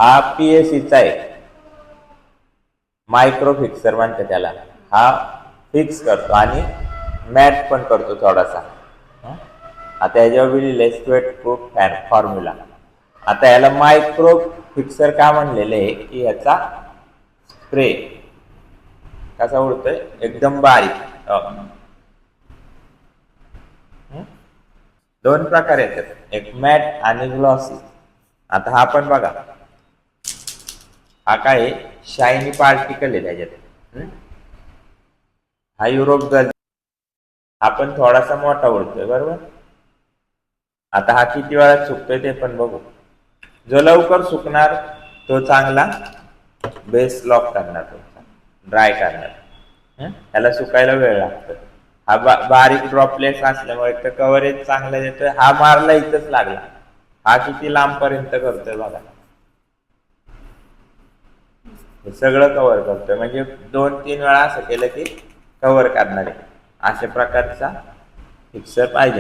हा पीएसीचा आहे, micro fixer म्हणते त्याला. हा फिक्स करतो आणि मॅट पण करतो थोडासा. आता याच्यावर लिहिलंय स्वेट प्रूफ फॅन फॉर्म्युला. आता याला मायक्रो फिक्सर का म्हणलेलं आहे की याचा स्प्रे कसा उडतोय एकदम बारीक. दोन प्रकार येतात, एक मॅट आणि ग्लॉसी. आता हा पण बघा, हा काय शायनी पार्टिकल आहे त्याच्यात. हा युरोप गल, हा पण थोडासा मोठा उडतोय बरोबर. आता हा किती वेळात सुकतोय ते पण बघू. जो लवकर सुकणार तो चांगला बेस लॉक करणार, तो ड्राय करणार. त्याला सुकायला वेळ लागतो. हा बारीक ड्रॉपलेट्स असल्यामुळे तर कव्हरेज चांगलं देतोय. हा मारला इथंच लागला, हा किती लांब पर्यंत करतोय बघा. हे सगळं कव्हर करतोय, म्हणजे 2-3 वेळा असं केलं की कव्हर करणार आहे. अशा प्रकारचा फिक्सर पाहिजे.